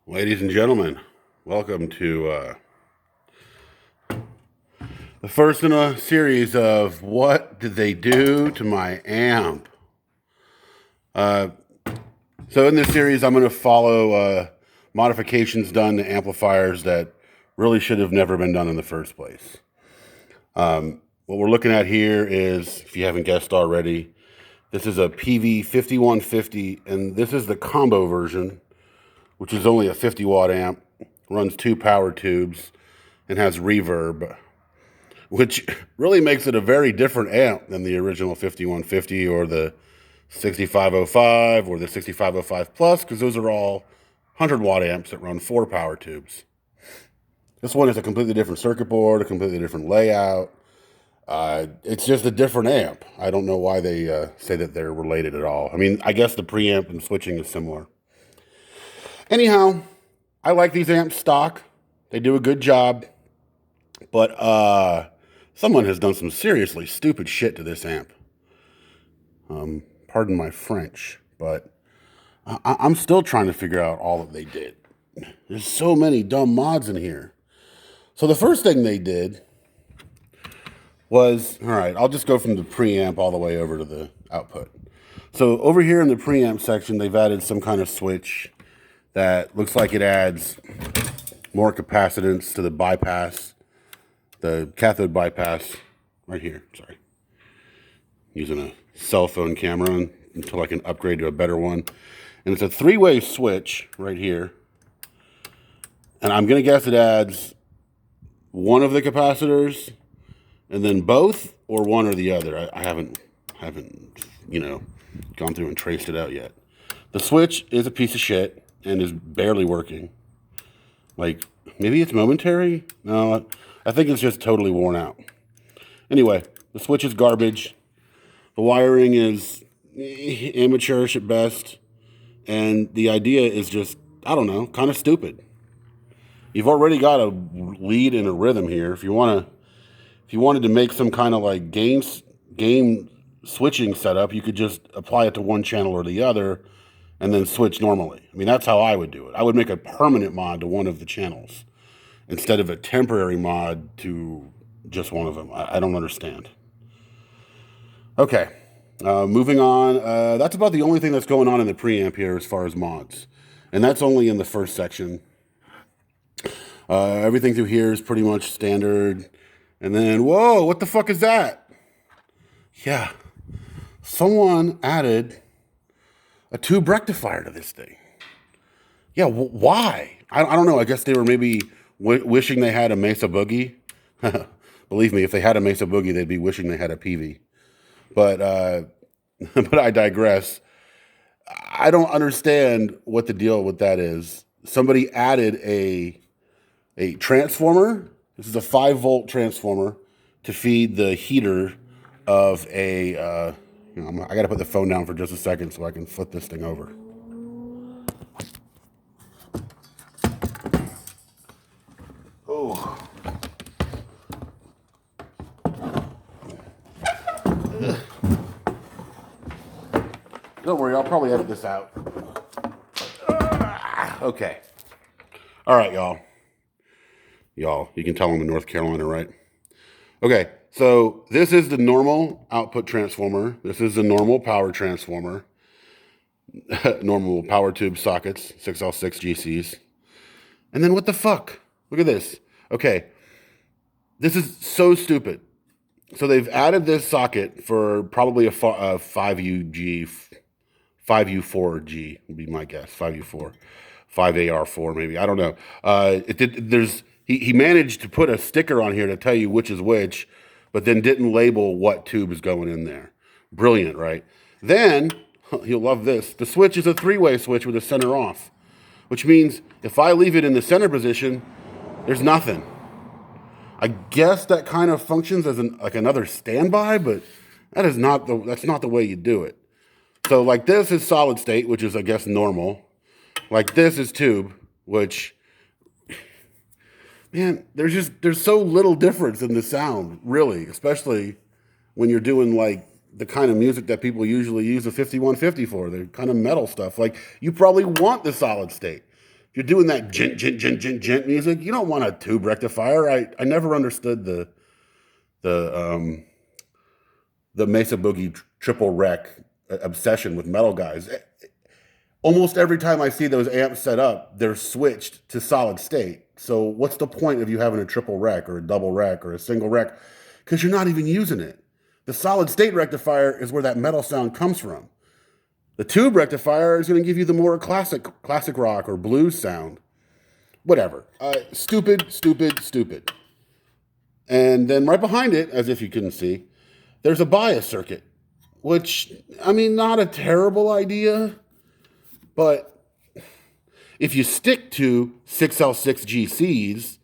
Ladies and gentlemen, welcome to the first in a series of What Did They Do to My Amp? So in this series, I'm going to follow modifications done to amplifiers that really should have never been done in the first place. What we're looking at here is, if you haven't guessed already, this is a Peavey 5150, and this is the combo version, which is only a 50 watt amp, runs 2 power tubes, and has reverb, which really makes it a very different amp than the original 5150 or the 6505 or the 6505 Plus, because those are all 100 watt amps that run 4 power tubes. This one is a completely different circuit board, a completely different layout. It's just a different amp. I don't know why they say that they're related at all. I mean, I guess the preamp and switching is similar. Anyhow, I like these amps stock. They do a good job. But someone has done some seriously stupid shit to this amp. Pardon my French, but I'm still trying to figure out all that they did. There's so many dumb mods in here. So the first thing they did was, all right, I'll just go from the preamp all the way over to the output. So over here in the preamp section, they've added some kind of switch that looks like it adds more capacitance to the bypass, the cathode bypass right here. Sorry. Using a cell phone camera until I can upgrade to a better one. And it's a 3-way switch right here. And I'm going to guess it adds one of the capacitors and then both, or one or the other. I haven't, gone through and traced it out yet. The switch is a piece of shit and is barely working. Like, maybe it's momentary? No, I think it's just totally worn out. Anyway, the switch is garbage. The wiring is amateurish at best. And the idea is just, I don't know, kind of stupid. You've already got a lead and a rhythm here. If you wanted to make some kind of like game switching setup, you could just apply it to one channel or the other and then switch normally. I mean, that's how I would do it. I would make a permanent mod to one of the channels instead of a temporary mod to just one of them. I don't understand. Okay, moving on. That's about the only thing that's going on in the preamp here as far as mods. And that's only in the first section. Everything through here is pretty much standard. And then, whoa, what the fuck is that? Yeah, someone added a tube rectifier to this thing. Yeah, why? I don't know. I guess they were maybe wishing they had a Mesa Boogie. Believe me, if they had a Mesa Boogie, they'd be wishing they had a Peavey. But but I digress. I don't understand what the deal with that is. Somebody added a transformer. This is a 5-volt transformer to feed the heater of a. I got to put the phone down for just a second so I can flip this thing over. Oh. Don't worry, I'll probably edit this out. Okay. All right, y'all. You can tell I'm in North Carolina, right? Okay, so this is the normal output transformer. This is the normal power transformer. Normal power tube sockets, 6L6 GCs. And then what the fuck? Look at this. Okay, this is so stupid. So they've added this socket for probably a 5UG, 5U4G would be my guess. 5U4, 5AR4 maybe. I don't know. He managed to put a sticker on here to tell you which is which, but then didn't label what tube is going in there. Brilliant, right? Then, you'll love this. The switch is a 3-way switch with a center off, which means if I leave it in the center position, there's nothing. I guess that kind of functions as another standby, but that's not the way you do it. So like this is solid state, which is I guess normal. Like this is tube, which, man, there's so little difference in the sound, really, especially when you're doing like the kind of music that people usually use a 5150 for. They're kind of metal stuff. Like you probably want the solid state. you're doing that gent music, you don't want a tube rectifier. I never understood the Mesa Boogie triple rec obsession with metal guys. Almost every time I see those amps set up, they're switched to solid state. So what's the point of you having a triple rec or a double rec or a single rec? Because you're not even using it. The solid state rectifier is where that metal sound comes from. The tube rectifier is going to give you the more classic rock or blues sound. Whatever. Stupid. And then right behind it, as if you couldn't see, there's a bias circuit, which, I mean, not a terrible idea, but if you stick to 6L6 GCs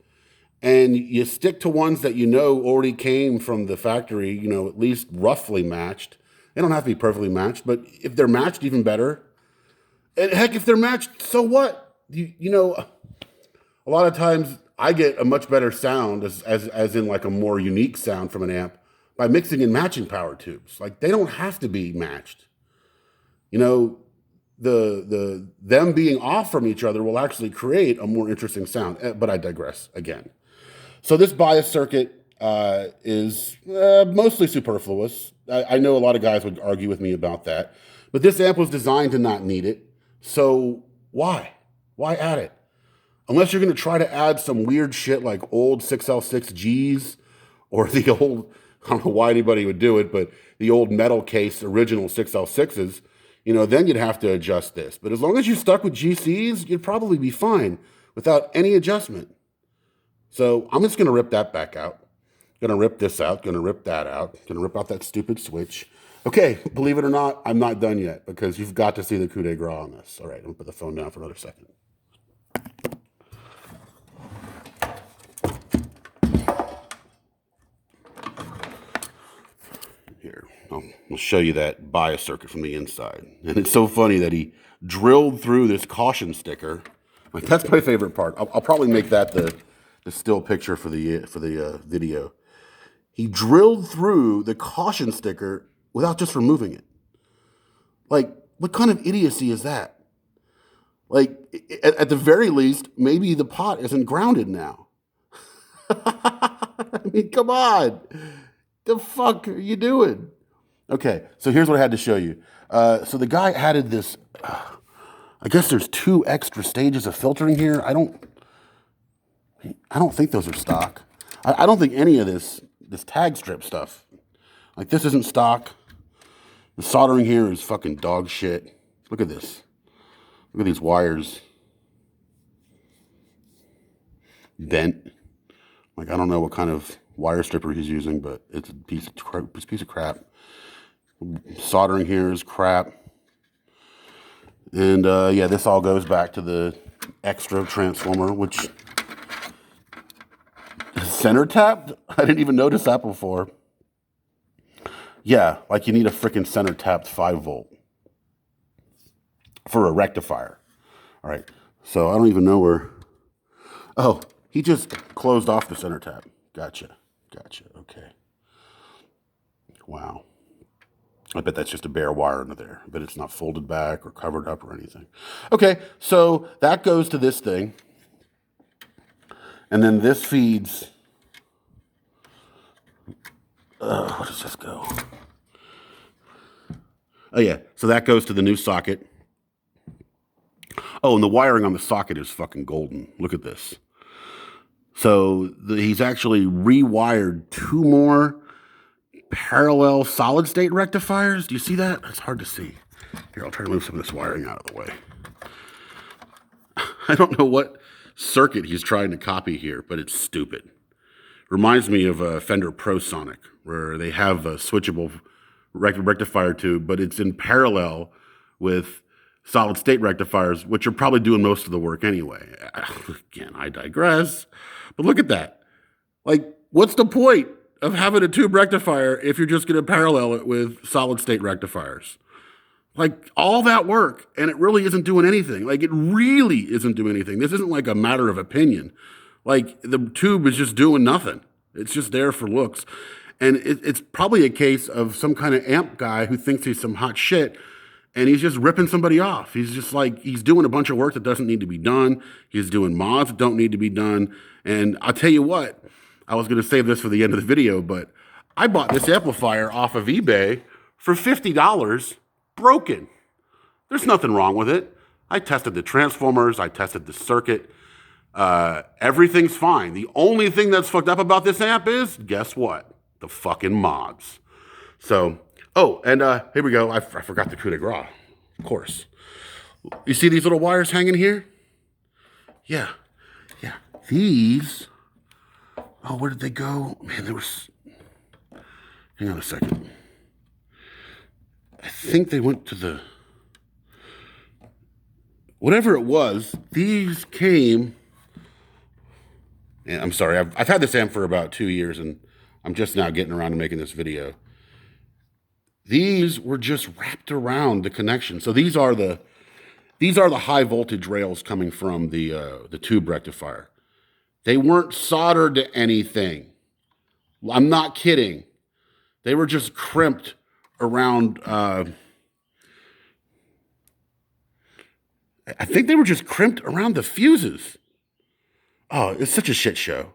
and you stick to ones that you know already came from the factory, you know, at least roughly matched. They don't have to be perfectly matched, but if they're matched, even better. And heck, if they're matched, so what? You know, a lot of times I get a much better sound, as in like a more unique sound from an amp, by mixing and matching power tubes. Like, they don't have to be matched. You know, them being off from each other will actually create a more interesting sound. But I digress again. So this bias circuit is mostly superfluous. I know a lot of guys would argue with me about that. But this amp was designed to not need it. So why? Why add it? Unless you're going to try to add some weird shit like old 6L6Gs or the old, I don't know why anybody would do it, but the old metal case original 6L6s, you know, then you'd have to adjust this. But as long as you stuck with GCs, you'd probably be fine without any adjustment. So I'm just going to rip that back out. Going to rip this out. Going to rip that out. Going to rip out that stupid switch. Okay, believe it or not, I'm not done yet because you've got to see the coup de grace on this. All right, I'm going to put the phone down for another second. Here, I'll show you that bias circuit from the inside. And it's so funny that he drilled through this caution sticker. Like, that's my favorite part. I'll probably make that the still picture for the video. He drilled through the caution sticker without just removing it. Like, what kind of idiocy is that? Like, at the very least, maybe the pot isn't grounded now. I mean, come on. The fuck are you doing? Okay, so here's what I had to show you. So the guy added this, I guess there's 2 extra stages of filtering here. I don't think those are stock. I don't think any of this tag strip stuff, like, this isn't stock. The soldering here is fucking dog shit. Look at this. Look at these wires. Bent. Like, I don't know what kind of wire stripper he's using, but it's a piece of crap. Soldering here is crap. And yeah, this all goes back to the extra transformer, which is center tapped. I didn't even notice that before. Yeah, like you need a freaking center tapped 5-volt for a rectifier. All right, so I don't even know where. Oh, he just closed off the center tap. Gotcha. Okay. Wow. I bet that's just a bare wire under there. I bet it's not folded back or covered up or anything. Okay, so that goes to this thing. And then this feeds. Where does this go? Oh, yeah. So that goes to the new socket. Oh, and the wiring on the socket is fucking golden. Look at this. So he's actually rewired 2 more parallel solid state rectifiers. Do you see that? It's hard to see. Here, I'll try to move some of this wiring out of the way. I don't know what circuit he's trying to copy here, but it's stupid. Reminds me of a Fender Pro Sonic, where they have a switchable rectifier tube, but it's in parallel with solid state rectifiers, which are probably doing most of the work anyway. Again, I digress. But look at that. Like, what's the point of having a tube rectifier if you're just going to parallel it with solid state rectifiers? Like, all that work, and it really isn't doing anything. Like, it really isn't doing anything. This isn't like a matter of opinion. Like, the tube is just doing nothing. It's just there for looks. And it's probably a case of some kind of amp guy who thinks he's some hot shit and he's just ripping somebody off. He's just like, he's doing a bunch of work that doesn't need to be done. He's doing mods that don't need to be done. And I'll tell you what, I was going to save this for the end of the video, but I bought this amplifier off of eBay for $50, broken. There's nothing wrong with it. I tested the transformers. I tested the circuit. Everything's fine. The only thing that's fucked up about this amp is, guess what? The fucking mods. So, oh, and here we go. I forgot the coup de grace, of course. You see these little wires hanging here? Yeah. These, oh, where did they go? Man, there was, hang on a second. I think they went to the, whatever it was, these came, and I'm sorry, I've had this amp for about 2 years, and I'm just now getting around to making this video. These were just wrapped around the connection. So these are the high voltage rails coming from the tube rectifier. They weren't soldered to anything. I'm not kidding. They were just crimped around, I think they were just crimped around the fuses. Oh, it's such a shit show.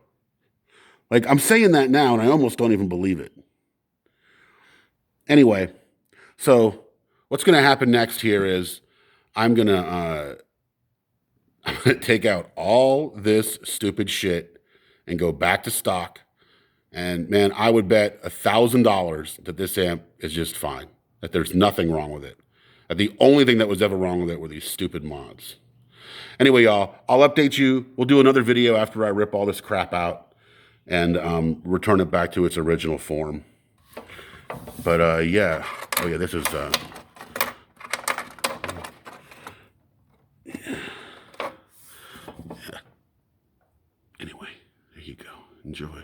Like, I'm saying that now, and I almost don't even believe it. Anyway, so what's going to happen next here is I'm going to take out all this stupid shit and go back to stock. And, man, I would bet $1,000 that this amp is just fine, that there's nothing wrong with it. That the only thing that was ever wrong with it were these stupid mods. Anyway, y'all, I'll update you. We'll do another video after I rip all this crap out and return it back to its original form. But, yeah. Oh, yeah, this is, yeah. Anyway, there you go. Enjoy.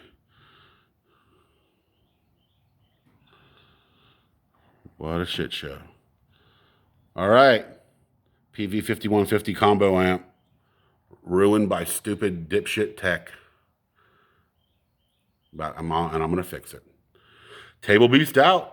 What a shit show. All right. Peavey 5150 combo amp. Ruined by stupid dipshit tech. But I'm going to fix it. Table Beast out.